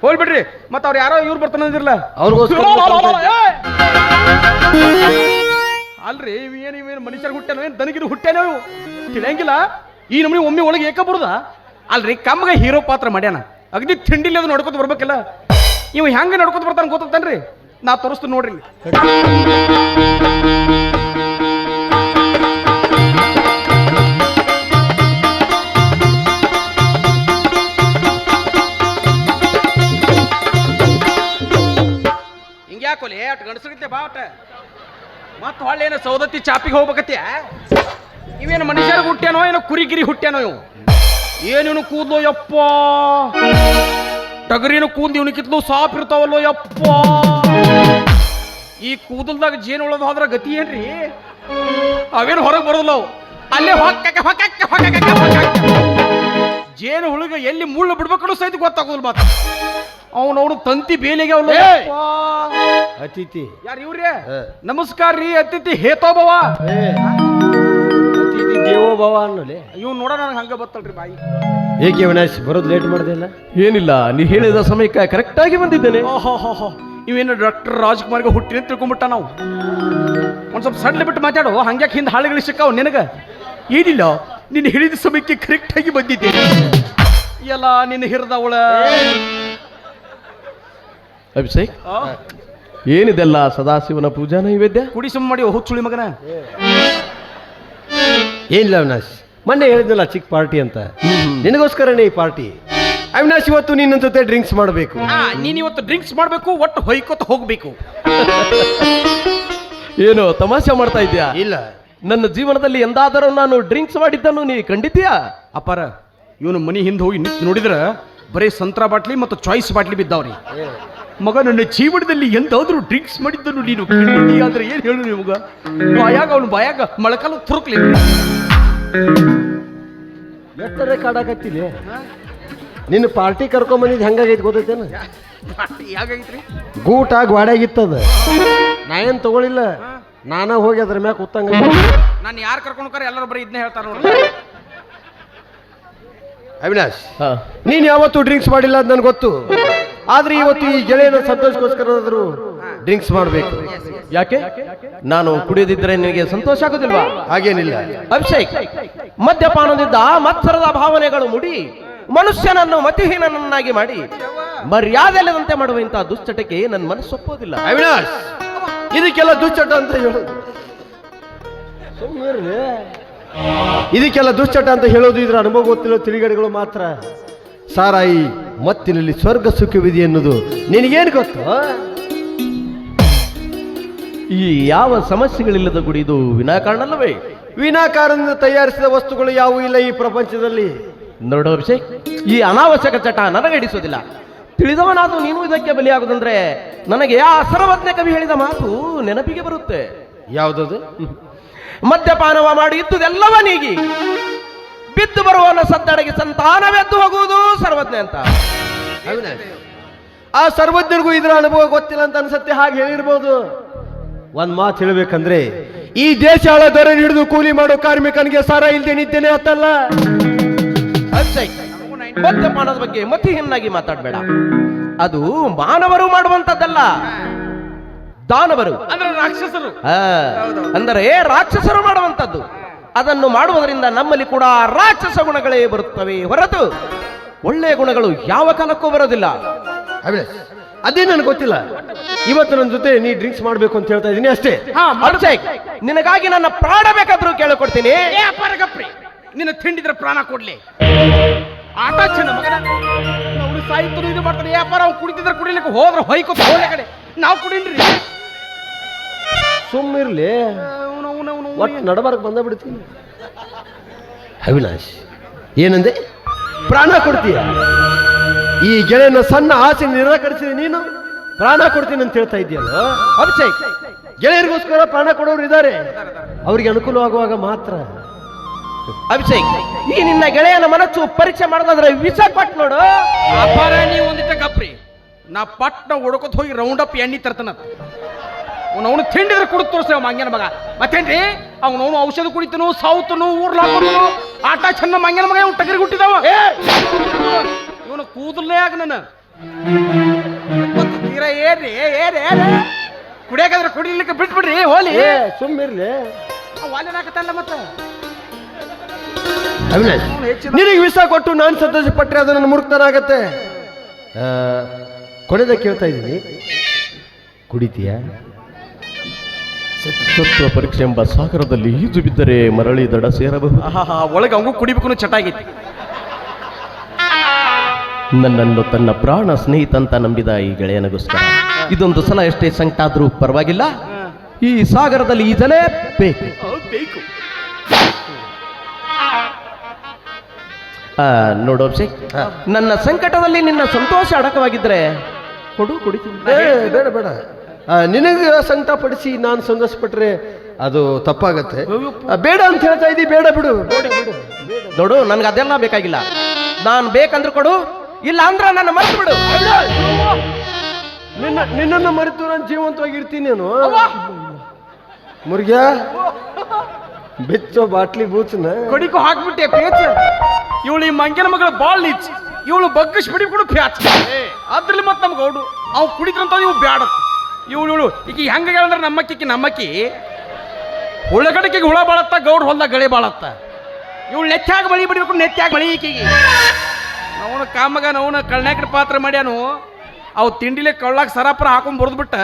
ಹೋಗ್ಬಿಡ್ರಿ ಮತ್ತೆ ಅವ್ರು ಯಾರೋ ಇವ್ರು ಬರ್ತಾನೆ ಅಂದಿರಲ್ಲ ಅವ್ರಿಗೋಸ್ಕರ ಅಲ್ರಿ ಇವೇನು ಮನುಷ್ಯರು ಹುಟ್ಟೇನೋ ಏನು ದನಗಿರು ಹುಟ್ಟೇನೋ ತಿಳಿಯಂಗಿಲ್ಲ ಈ ನಮ್ಮನೆ ಒಮ್ಮೆ ಒಳಗೆ ಏಕ ಬರುದ ಅಲ್ರಿ ಕಮ್ಮಗೆ ಹೀರೋ ಪಾತ್ರ ಮಾಡ್ಯಾನ ಅಗದಿ ತಿಂಡಿಲಿ ಅದು ನೋಡ್ಕೊತ ಬರ್ಬೇಕಲ್ಲ ಇವ್ ಹೆಂಗೆ ನಡ್ಕೊತ ಬರ್ತಾನೆ ಗೊತ್ತಾಗ್ತಾನ್ರಿ ನಾ ತೋರಿಸ್ತೀನಿ ನೋಡ್ರಿ ಹಿಂಗೆ ಯಾಕೋಲಿ ಅಟ್ ಗಣಸರಿದ್ದೆ ಬಾ ಅಟ ಮತ್ತೆ ಹೊಳ್ಳೇನು ಸೌದತ್ತಿ ಚಾಪಿಗೆ ಹೋಗ್ಬೇಕತ್ಯ ಇವೇನು ಮನುಷ್ಯರಿಗೆ ಹುಟ್ಟ್ಯಾನೋ ಏನೋ ಕುರಿಗಿರಿ ಹುಟ್ಟ್ಯಾನೋ ಇವು ಏನೇನು ಕೂದ್ಲು ಯಪ್ಪ ಟಗರಿನ ಕೂದ್ಲು ಇವನು ಕಿತ್ಲು ಸಾಪ್ ಇರ್ತಾವಲ್ಲೋ ಯಪ್ಪ ಈ ಕೂದಲ್ದಾಗ ಜೇನು ಉಳೋದು ಹೋದ್ರ ಗತಿ ಏನ್ರಿ ಅವೇನು ಹೊರಗೆ ಬರೋದಿಲ್ಲ ಅವು ಅಲ್ಲೇ ಜೇನು ಹುಳುಗ ಎಲ್ಲಿ ಮುಳ್ಳು ಬಿಡ್ಬೇಕು ಸಹಿತ ಗೊತ್ತಾಗೋದಿಲ್ಲ ಮಾತ್ರ ಅವನವನು ತಂತಿ ಬೇಲಿಗೆ ಅತಿಥಿ ಯಾರು ಇವ್ರಿ ನಮಸ್ಕಾರ ರೀ ಅತಿಥಿ ಹೇತೋಭವ ಅತಿಥಿ ದೇವೋಭವ ಅನ್ನೋಲೆ ಇವ್ ನೋಡ ನನಗೆ ಹಂಗ ಬತ್ತಲ್ರಿ ಬಾಯಿ ಏಕೆ ವಿನಾಶ್ ಬರೋದು ಲೇಟ್ ಮಾಡ್ದಿಲ್ಲ ಏನಿಲ್ಲ ನೀ ಹೇಳಿದ ಸಮಯಕ್ಕೆ ಕರೆಕ್ಟ್ ಆಗಿ ಬಂದಿದ್ದೇನೆ ಇವೇನು ಡಾಕ್ಟರ್ ರಾಜ್ಕುಮಾರ್ಗೆ ಹುಟ್ಟಿನ ತಿಳ್ಕೊಂಡ್ಬಿಟ್ಟ ನಾವು ಒಂದ್ ಸ್ವಲ್ಪ ಸಡ್ಲ ಬಿಟ್ಟು ಮಾತಾಡು ಹಂಗ್ಯಾಕೆ ಹಿಂದೆ ಹಾಳುಗಳು ಸಿಕ್ಕಾವ್ ನಿನಗ ಏನಿಲ್ಲ ನಿನ್ನ ಹೇಳಿದ ಸಮಯಕ್ಕೆ ಕರೆಕ್ಟ್ ಆಗಿ ಬಂದಿದ್ದೆ ಎಲ್ಲ ನಿನ್ನ ಹಿರಿದವಳ ಅಭಿಷೇಕ್ ಏನಿದೆಲ್ಲ ಸದಾಶಿವನ ಪೂಜಾ ನೈವೇದ್ಯ ಕುಡಿ ಸುಮ್ಮ ಮಾಡಿ ಹುಚ್ಚುಳಿ ಮಗನ ಏನಿಲ್ಲ ಅವಿನಾಶ್ ಮೊನ್ನೆ ಹೇಳಿದ್ನಲ್ಲ ಚಿಕ್ಕ ಪಾರ್ಟಿ ಅಂತ ನಿನಗೋಸ್ಕರನೇ ಈ ಪಾರ್ಟಿ ಅವಿನಾಶ್ ಇವತ್ತು ನಿನ್ನ ಜೊತೆ ಡ್ರಿಂಕ್ಸ್ ಮಾಡಬೇಕು ನೀನ್ ಇವತ್ತು ಡ್ರಿಂಕ್ಸ್ ಮಾಡಬೇಕು ಒಟ್ಟು ಹೊಯ್ಕೋತ ಹೋಗ್ಬೇಕು ಏನು ತಮಾಷೆ ಮಾಡ್ತಾ ಇದ್ಯಾ ಇಲ್ಲ ನನ್ನ ಜೀವನದಲ್ಲಿ ಎಂದಾದರೂ ನಾನು ಡ್ರಿಂಕ್ಸ್ ಮಾಡಿದ್ದನ್ನು ನೀ ಕಂಡಿದ್ಯಾ ಅಪಾರ ಇವನು ಮನಿ ಹಿಂದೆ ಹೋಗಿ ನಿಂತು ನೋಡಿದ್ರ ಬರೀ ಸಂತ್ರ ಬಾಟ್ಲಿ ಮತ್ತು ಚಾಯ್ಸ್ ಬಾಟ್ಲಿ ಬಿದ್ದಾವ್ರಿ ಮಗ ನನ್ನ ಜೀವನದಲ್ಲಿ ಎಂದಾದ್ರೂ ಡ್ರಿಂಕ್ಸ್ ಮಾಡಿದ್ದನ್ನು ನೀನು ಕಂಡಿದ್ದೀಯ ಅಂದ್ರೆ ಏನ್ ಹೇಳು ನಿಮಗ ಬಾಯಾಗ ಅವನು ಬಾಯಾಗ ಮೊಳಕಾಲು ತುರುಕ್ಲಿ ಎಷ್ಟರೇ ಕಾಡಾಕತ್ತಿಲ್ಲ ನಿನ್ನ ಪಾರ್ಟಿ ಕರ್ಕೊಂಬಂದಿದ್ದು ಹೆಂಗಾಗೈತಿ ಗೊತ್ತೈತೇನ ಯಾಕಾಗೈತ್ರಿ ಗೂಟ ಗ್ವಾಡ್ಯಾಗಿತ್ತದ ನಾ ಏನು ತಗೊಳಿಲ್ಲ ನಾನ ಹೋಗಿ ಅದ್ರ ಮ್ಯಾಗ ಕೂತಂಗ ನಾನು ಯಾರು ಕರ್ಕೊಂಡು ಹೋಗ್ತಾರೆ ಎಲ್ಲರೂ ಬರೀ ಇದನ್ನೇ ಹೇಳ್ತಾರ ನೋಡಿ ಅವಿನಾಶ್ ನೀನ್ ಯಾವತ್ತು ಡ್ರಿಂಕ್ಸ್ ಮಾಡಿಲ್ಲ ಅಂತ ನನ್ಗೆ ಗೊತ್ತು ಆದ್ರೆ ಇವತ್ತು ಈ ಗೆಳೆಯನ ಸಂತೋಷಕ್ಕೋಸ್ಕರ ಡ್ರಿಂಕ್ಸ್ ಮಾಡಬೇಕು ಯಾಕೆ ನಾನು ಕುಡಿಯದಿದ್ರೆ ನಿನಗೆ ಸಂತೋಷ ಆಗೋದಿಲ್ವಾ ಹಾಗೇನಿಲ್ಲ ಅಭಿಷೇಕ್ ಮದ್ಯಪಾನದಿಂದ ಮತ್ಸರದ ಭಾವನೆಗಳು ಮುಡಿ ಮನುಷ್ಯನನ್ನು ಮತಿಹೀನನನ್ನಾಗಿ ಮಾಡಿ ಮರ್ಯಾದೆಲ್ಲದಂತೆ ಮಾಡುವ ಇಂತಹ ದುಶ್ಚಟಕ್ಕೆ ನನ್ನ ಮನಸ್ಸು ಒಪ್ಪೋದಿಲ್ಲ ಅವಿನಾಶ್ ಇದಕ್ಕೆಲ್ಲ ದುಶ್ಚಟ ಅಂತ ಹೇಳೋದು ಇದಕ್ಕೆಲ್ಲ ದುಶ್ಚಟ ಅಂತ ಹೇಳೋದು ಇದ್ರ ಅನುಭವ ಗೊತ್ತಿಲ್ಲ ತಿರುಗಡೆಗಳು ಮಾತ್ರ ಸಾರಾಯಿ ಮತ್ತಿನಲ್ಲಿ ಸ್ವರ್ಗ ಸುಖವಿದೆ ಎನ್ನುವುದು ನಿನಗೇನು ಗೊತ್ತು ಈ ಯಾವ ಸಮಸ್ಯೆಗಳಿಲ್ಲದ ಗುಡಿ ಇದು ವಿನಾಕಾರಣಲ್ಲವೇ ವಿನಾಕಾರಣದಿಂದ ತಯಾರಿಸಿದ ವಸ್ತುಗಳು ಯಾವುವು ಇಲ್ಲ ಈ ಪ್ರಪಂಚದಲ್ಲಿ ನೋಡು ಅಭಿಷೇಕ್ ಈ ಅನಾವಶ್ಯಕ ಚಟ ನನಗಡಿಸೋದಿಲ್ಲ ತಿಳಿದವನಾದ ನೀನು ಇದಕ್ಕೆ ಬಲಿಯಾಗುದಂದ್ರೆ ನನಗೆ ಆ ಅಸರವಜ್ಞ ಕವಿ ಹೇಳಿದ ಮಾತು ನೆನಪಿಗೆ ಬರುತ್ತೆ ಯಾವುದದು ಮದ್ಯಪಾನವ ಮಾಡಿ ಇದ್ದುದೆಲ್ಲವ ನೀಗಿ ಬಿದ್ದು ಬರುವವನ ಸದ್ದಡೆಗೆ ಸಂತಾನವೆದ್ದು ಹೋಗುವುದು ಸರ್ವಜ್ಞ ಅಂತ ಆ ಸರ್ವಜ್ಞರಿಗೂ ಇದರ ಅನುಭವ ಗೊತ್ತಿಲ್ಲ ಅಂತ ಅನ್ಸತ್ತೆ ಹಾಗೆ ಹೇಳಿರ್ಬೋದು ಒಂದ್ ಮಾತು ಹೇಳ್ಬೇಕಂದ್ರೆ ಈ ದೇಶ ದೊರೆ ಹಿಡಿದು ಕೂಲಿ ಮಾಡೋ ಕಾರ್ಮಿಕನಿಗೆ ಸಾರ ಇಲ್ದೆ ನಿದ್ದೇನೆ ಅತ್ತಲ್ಲ ಮದ್ಯಪಾನದ ಬಗ್ಗೆ ಮತಿಹೀನಾಗಿ ಮಾತಾಡಬೇಡ ಅದು ಮಾನವರು ಮಾಡುವಂತದ್ದಲ್ಲ ದಾನವರು ಅಂದ್ರೆ ರಾಕ್ಷಸರು ಅಂದರೆ ರಾಕ್ಷಸರು ಮಾಡುವಂತದ್ದು ಅದನ್ನು ಮಾಡುವುದರಿಂದ ನಮ್ಮಲ್ಲಿ ಕೂಡ ರಾಕ್ಷಸ ಗುಣಗಳೇ ಬರುತ್ತವೆ ಹೊರತು ಒಳ್ಳೆಯ ಗುಣಗಳು ಯಾವ ಕಾಲಕ್ಕೂ ಬರೋದಿಲ್ಲ ಅದೇ ನನಗೆ ಗೊತ್ತಿಲ್ಲ ಇವತ್ತು ನನ್ನ ಜೊತೆ ನೀ ಡ್ರಿಂಕ್ಸ್ ಮಾಡ್ಬೇಕು ಅಂತ ಹೇಳ್ತಾ ಇದ್ದೀನಿ ಅಷ್ಟೇ ಅಭಿಷೇಕ್ ನಿನಗಾಗಿ ನನ್ನ ಪ್ರಾಣ ಬೇಕಾದ್ರೂ ಕೇಳಿಕೊಡ್ತೀನಿ ನಿನ್ನ ತಿಂಡಿದ್ರೆ ಪ್ರಾಣ ಕೊಡ್ಲಿ ಆಟ ಚೆನ್ನ ಮಗನ ಅವನು ಸಾಹಿತ್ಯ ಇದು ಮಾಡ್ತಾನೆ ವ್ಯಾಪಾರ ಅವ್ನು ಕುಡಿತಿದ್ರೆ ಕುಡಿಲಿಕ್ಕೆ ಹೋದ್ರೆ ಹೊಯ್ಕೋತ ಹೋದ ಕಡೆ ನಾವು ಕುಡಿನ್ರಿ ಸುಮ್ಮಿರ್ಲಿ ಒಟ್ಟು ನಡಬಾರಕ್ ಬಂದ ಬಿಡ್ತೀನಿ ಅವಿನಾಶ್ ಏನಂದೆ ಪ್ರಾಣ ಕೊಡ್ತೀಯ ಈ ಗೆಳೆಯನ ಸಣ್ಣ ಆಸೆ ನಿರಾಕರಿಸಿದ ನೀನು ಪ್ರಾಣ ಕೊಡ್ತೀನಿ ಅಂತ ಹೇಳ್ತಾ ಇದೆಯಲ್ಲ ಅಭಿಷೇಕ್ ಗೆಳೆಯರಿಗೋಸ್ಕರ ಪ್ರಾಣ ಕೊಡೋರು ಇದ್ದಾರೆ ಅವರಿಗೆ ಅನುಕೂಲವಾಗುವಾಗ ಮಾತ್ರ ಅಭಿಷೇಕ್ ಈ ನಿನ್ನ ಗೆಳೆಯನ ಮನಸ್ಸು ಪರೀಕ್ಷೆ ಮಾಡೋದಾದ್ರೆ ವಿಷ ಕೊಟ್ಟು ನೋಡು ಅಪಾರ ನೀವು ಒಂದಿಟ್ಟ ಗಪ್ರಿ ನಾ ಪಟ್ನ ಹೊಡ್ಕೊತ ಹೋಗಿ ರೌಂಡ್ ಅಪ್ ಎಣ್ಣಿ ತರ್ತಾನ ಅವನು ತಿಂಡಿದ್ರೆ ಕುಡಿದು ತೋರಿಸ್ತೇವ ಮಂಗ್ಯನ ಮಗ ಮತ್ತೇನ್ರಿ ಅವನವನು ಔಷಧ ಕುಡಿತನು ಸಾವುತನು ಊರ್ಲಾಕನು ಆಟ ಚೆನ್ನ ಮಂಗ್ಯನ ಮಗ ಇವ್ ಟಗರಿ ಹುಟ್ಟಿದವ ಇವನು ಕೂದಲೇ ಆಗ ನನ್ನ ಮತ್ತು ತೀರಾ ಏನ್ರಿ ಏನ್ ಕುಡಿಯಾಕಂದ್ರೆ ಕುಡಿಲಿಕ್ಕೆ ಬಿಟ್ಬಿಡ್ರಿ ಹೋಲಿ ಸುಮ್ಮಿರ್ಲಿ ವಾಲಿನಾಕತ್ತಲ್ಲ ಮತ್ತೆ ಅವಿನಾಶ್, ನಿನಗೆ ವಿಷ ಕೊಟ್ಟು ನಾನು ಸಂತೋಷ ಪಟ್ಟರೆ ಅದು ನನ್ನ ಮುರುಕ್ತನಾಗತ್ತೆ. ಕೊನೆದ ಕೇಳ್ತಾ ಇದ್ದೀನಿ, ಕುಡಿತೀಯ? ಸತ್ವ ಪರೀಕ್ಷೆ ಎಂಬ ಸಾಗರದಲ್ಲಿ ಈಜು ಬಿದ್ದರೆ ಮರಳಿ ದಡ ಸೇರಬಹುದು. ಒಳಗೆ ಅವಂಗೂ ಕುಡಿಬೇಕು ಚಟ ಆಗೈತಿ. ನನ್ನನ್ನು ತನ್ನ ಪ್ರಾಣ ಸ್ನೇಹಿತ ಅಂತ ನಂಬಿದ ಈ ಗೆಳೆಯನಿಗೋಸ್ಕರ ಇದೊಂದು ಸಲ ಎಷ್ಟೇ ಸಂಕಟ ಆದ್ರೂ ಪರವಾಗಿಲ್ಲ, ಈ ಸಾಗರದಲ್ಲಿ ಈಜಲೇ ಬೇಕು. ನೋಡು ಅಭಿಷೇಕ್, ನನ್ನ ಸಂಕಟದಲ್ಲಿ ನಿನ್ನ ಸಂತೋಷ ಅಡಕವಾಗಿದ್ರೆ ಕೊಡು, ಕುಡಿತೀನಿ. ಬೇಡ ಬೇಡ, ನಿನಗೆ ಸಂಕಟ ಪಡಿಸಿ ನಾನು ಸಂತೋಷ ಪಟ್ರೆ ಅದು ತಪ್ಪಾಗತ್ತೆ. ಬೇಡ ಅಂತ ಹೇಳ್ತಾ ಇದ್ದೀವಿ, ಬೇಡ ಬಿಡು. ನೋಡು, ನನ್ಗೆ ಅದೆಲ್ಲ ಬೇಕಾಗಿಲ್ಲ. ನಾನು ಬೇಕಂದ್ರೆ ಕೊಡು, ಇಲ್ಲ ಅಂದ್ರೆ ನನ್ನ ಮರೆತು ಬಿಡು. ನಿನ್ನನ್ನು ಮರೆತು ನಾನು ಜೀವಂತವಾಗಿ ಇರ್ತೀನಿ. ನಾನು ಮುರುಗ್ಯ ಬೆಚ್ಚೋ ಬಾಟ್ಲಿ ಬೂಚನ ಕೊಡಿಗೂ ಹಾಕ್ಬಿಟ್ಟೆ ಪೇಚ್. ಇವಳು ಈ ಮಂಗನ ಮಗಳ ಬಾಳ್ ನೀಚ್, ಇವಳು ಬಗ್ಗಿಸ್ ಬಿಡಿ ಕೂಡ ಪ್ಯಾಚ್. ಅದ್ರಲ್ಲಿ ಮತ್ತೆ ನಮ್ಗೆ ಗೌಡು ಅವ್ ಕುಡಿದ್ರಂತ ಇವು ಬ್ಯಾಡ. ಇವಳು ಈಗ ಹೆಂಗ ಹೇಳಿದ್ರೆ ನಮ್ಮಕ್ಕಿ ಹುಳಗಡಿಕೆಗೆ ಹುಳ ಬಾಳತ್ತ, ಗೌಡ್ ಹೊಲ್ದಾಗ ಗಳೆ ಬಾಳತ್ತ. ಇವಳು ನೆಚ್ಚಾಗ ಮಳಿ ಬಿಡ್ಬೇಕು, ನೆಚ್ಚಾಗ ಮಳಿ ಈಕೆಗೆ. ಅವನ ಕಾಮಗ ಅವನ ಕಳ್ನಾಕಡೆ ಪಾತ್ರ ಮಾಡ್ಯಾನು. ಅವು ತಿಂಡಿಲೆ ಕಳ್ಳಾಗ ಸರಾಪರ ಹಾಕೊಂಡ್ ಬರೆದ್ಬಿಟ್ಟ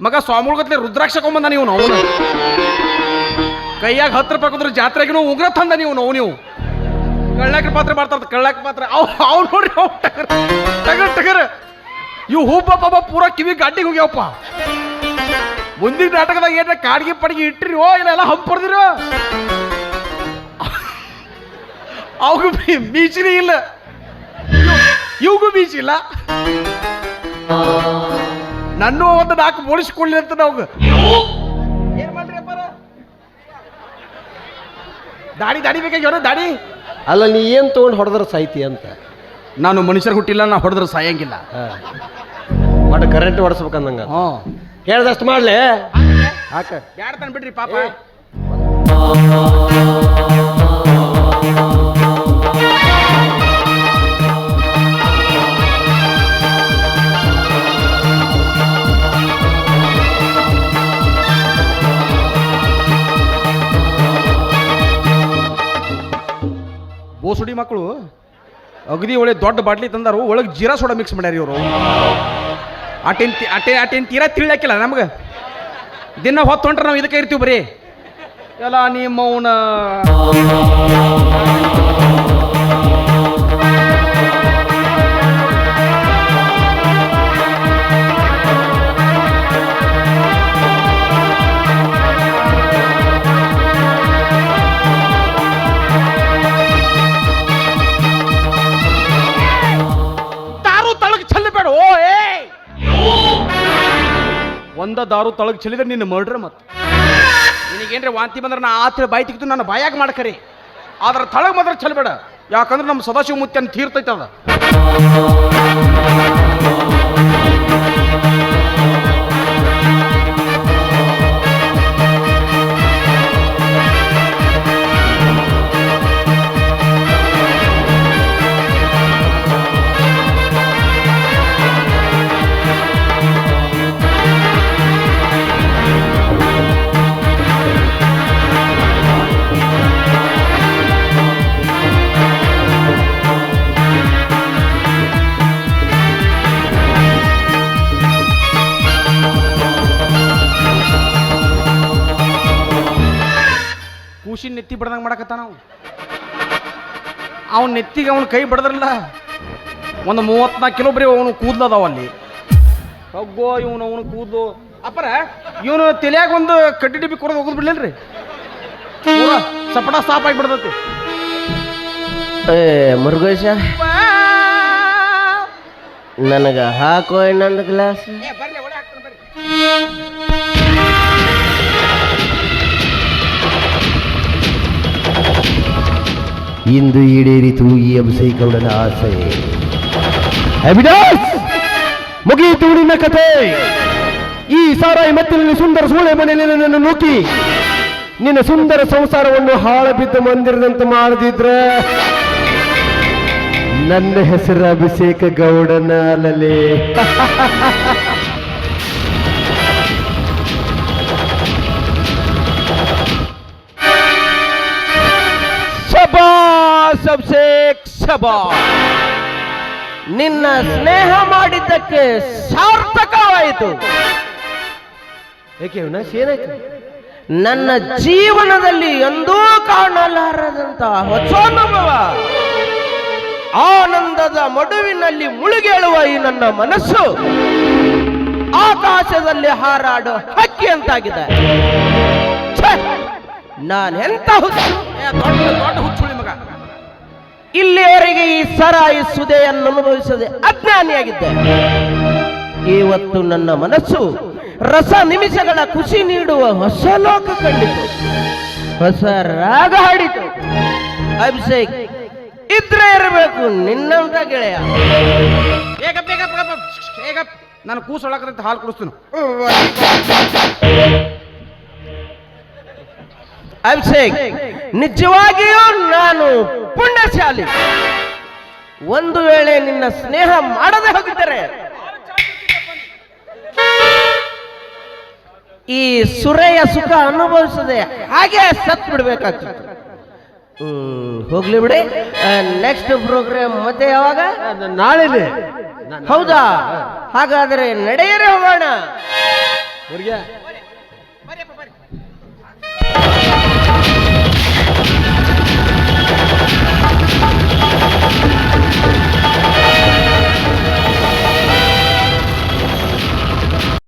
ಮಗ ಸ್ವಾಮಿಗತ್ಲೆ ರುದ್ರಾಕ್ಷ ಕೊಂಬಂದ ನೀವು. ಅವನು ಕೈಯಾಗ 10 ರೂಪಾಯಿ ಕೊದ್ರೆ ಜಾತ್ರೆಗೂ ಉಗ್ರ ತಂದ ನೀವು ಕಳ್ಳಾಕಡೆ ಪಾತ್ರ ಮಾಡ್ತಾರ. ಕಳ್ಳಾಕ ಪಾತ್ರ ಅವ್ ನೋಡ್ರಿ, ಟಗರ್ ಇವು ಹೂಪ ಪಾಪ ಪೂರಾ ಕಿವಿ ಗಾಡಿಗೆ ಹೋಗ್ಯಾವಪ್ಪ. ಮುಂದಿನ ನಾಟಕದಾಗ ಏನ ಕಾಡಿಗೆ ಪಡಿಗೆ ಇಟ್ಟಿರಿ ಇಲ್ಲ ಹಂಪರ್ದಿರೋ ಅವಗೂ ಬೀಚಿನೇ ಇಲ್ಲ, ಇವ್ಗೂ ಬೀಚ್ ಇಲ್ಲ. ನನ್ನ ಒಂದು 4 ಬೋಳಿಸ್ಕೊಳ್ಳಿ ಅಂತ ನಾವು ಏನ್ ಮಾಡ್ರಿ ಅಪ್ಪಾರ. ದಾಡಿ ಬೇಕಾಗ್ಯಾವ ದಾಡಿ. ಅಲ್ಲ, ನೀ ಏನ್ ತಗೊಂಡು ಹೊಡೆದ್ರ ಸಾಯ್ತಿ ಅಂತ. ನಾನು ಮನುಷ್ಯರು ಹುಟ್ಟಿಲ್ಲ, ನಾ ಹೊಡೆದ್ರೆ ಸಾಯಂಗಿಲ್ಲ. ಒಟ್ಟು ಕರೆಂಟ್ ಹೊಡೆಸ್ಬೇಕಂದಂಗ ಹೇಳ್ದಷ್ಟು ಮಾಡ್ಲೆ ಹಾಕ. ಬ್ಯಾಡ್ತಾನೆ ಬಿಡ್ರಿ ಪಾಪ. ಬೋಸುಡಿ ಮಕ್ಕಳು ಅಗದಿ ಒಳ್ಳೆ ದೊಡ್ಡ ಬಾಟ್ಲಿ ತಂದಾರು, ಒಳಗೆ ಜೀರಾ ಸೋಡಾ ಮಿಕ್ಸ್ ಮಾಡ್ಯಾರ ಇವರು. ಅಟೇನ್ ತೀರಾ ತಿಳಿಯಾಕಿಲ್ಲ ನಮ್ಗೆ. ದಿನ ಹೊತ್ತು ಹೊಂಟ್ರೆ ನಾವು ಇದಕ್ಕೆ ಇರ್ತೀವಿ ಬರೀ. ಎಲ್ಲ ನಿಮ್ಮವನ ಒಂದ ದಾರು ತಳಗ್ ಚೆಲ್ಲಿದ್ರೆ ನಿನ್ನ ಮರ್ಡ್ರ. ಮತ್ತೆ ನಿನಗೇನ್ರಿ ವಾಂತಿ ಬಂದ್ರೆ ನಾ ಆತ ಬಾಯಿ ತೆಗೆದು ನನ್ನ ಬಾಯಾಗ ಮಾಡ್ಕರಿ, ಆದ್ರೆ ತಳಗ್ ಮಾತ್ರ ಚೆಲ್ಲಬೇಡ. ಯಾಕಂದ್ರೆ ನಮ್ಮ ಸದಾಶಿವ ಮುತ್ಯನ್ ತೀರ್ತೈತೆ ಅದ. ಕೂಸಿನ ನೆತ್ತಿ ಬಡ್ದಂಗೆ ಮಾಡಕತ್ತ ನಾವು. ಅವನ ನೆತ್ತಿಗೆ ಅವನ ಕೈ ಬಡದ್ರಲ್ಲ, ಒಂದು 34 ಕಿಲೋ ಬರೀ ಅವನು ಕೂದ್ಲದಾವ ಅಲ್ಲಿ. ಹೋಗೋ ಅವನು ಕೂದ್ಲು ಅಪ್ಪರ ಇವನು ತಲೆಯಾಗ ಒಂದು ಕಡ್ಡಿ ಡಿಬ್ಬಿ ಕೊಡೋದು ಹೋಗೋದು ಬಿಡ್ಲೇನ್ರಿ, ಸಪಟ ಸಾಪ್ ಆಗಿಬಿಡ್ತೈತಿ. ಮುರುಗೇಶ, ನನಗ ಹಾಕೋ ಇನ್ನೊಂದು ಗ್ಲಾಸ್. ಇಂದು ಈಡೇರಿತು ಈ ಅಭಿಷೇಕೌಡನ ಆಸೆ. ಮುಗಿಯಿತು ನಿನ್ನ ಕಥೆ. ಈ ಸಾರಾಯಿ ಮತ್ತಿನ ಸುಂದರ ಸೂಳೆ ಮನೆಯಲ್ಲಿ ನನ್ನನ್ನು ನುಗ್ಗಿ ನಿನ್ನ ಸುಂದರ ಸಂಸಾರವನ್ನು ಹಾಳು ಬಿದ್ದ ಮಂದಿರದಂತೆ ಮಾಡದಿದ್ರೆ ನನ್ನ ಹೆಸರು ಅಭಿಷೇಕ ಗೌಡನ ಅಲ್ಲಲೇ. ಶಬಾಸ್ ಅಭಿಷೇಕ್ ಶಬಾಸ್. ನಿನ್ನ ಸ್ನೇಹ ಮಾಡಿದ್ದಕ್ಕೆ ಸಾರ್ಥಕವಾಯಿತು. ಏಕೆ ಅವಿನಾಶ್, ಏನಾಯ್ತು? ನನ್ನ ಜೀವನದಲ್ಲಿ ಎಂದೂ ಕಾಣಲಾರದಂತಹ ಹೊಸ ಅನುಭವ, ಆನಂದದ ಮಡುವಿನಲ್ಲಿ ಮುಳುಗೇಳುವ ಈ ನನ್ನ ಮನಸ್ಸು ಆಕಾಶದಲ್ಲಿ ಹಾರಾಡೋ ಹಕ್ಕಿ ಅಂತಾಗಿದೆ. ನಾನೆಂತ ಹುಚ್ಚು, ದೊಡ್ಡ ಹುಚ್ಚುಳಿ ಮಗ. ಇಲ್ಲಿಯವರೆಗೆ ಈ ಸರಾಯಿ ಸುದೆಯನ್ನು ಅನುಭವಿಸದೆ ಅಜ್ಞಾನಿಯಾಗಿದ್ದೆ. ಇವತ್ತು ನನ್ನ ಮನಸ್ಸು ರಸ ನಿಮಿಷಗಳ ಖುಷಿ ನೀಡುವ ಹೊಸ ಲೋಕ ಕಂಡಿತು, ಹೊಸ ರಾಗ ಹಾಡಿತು. ಅಭಿಷೇಕ್, ಇದ್ರೆ ಇರಬೇಕು ನಿನ್ನಂತ ಗೆಳೆಯ. ನಾನು ಕೂಸೊಳಕಂತ ಹಾಲು ಕುಡಿಸ್ತೀನಿ. ಅಭಿಷೇಕ್, ನಿಜವಾಗಿಯೂ ನಾನು ಪುಣ್ಯಶಾಲಿ. ಒಂದು ವೇಳೆ ನಿನ್ನ ಸ್ನೇಹ ಮಾಡದೆ ಹೋಗಿದ್ದರೆ ಈ ಸುರೆಯ ಸುಖ ಅನುಭವಿಸದೆ ಹಾಗೆ ಸತ್ ಬಿಡ್ಬೇಕಾಗ್ತದೆ. ಹೋಗ್ಲಿ ಬಿಡಿ. ನೆಕ್ಸ್ಟ್ ಪ್ರೋಗ್ರಾಮ್ ಮತ್ತೆ ಯಾವಾಗ? ನಾಳೆನೆ. ಹೌದಾ? ಹಾಗಾದ್ರೆ ನಡೆಯರೆ ಹೋಗೋಣ. ಹುಡುಗ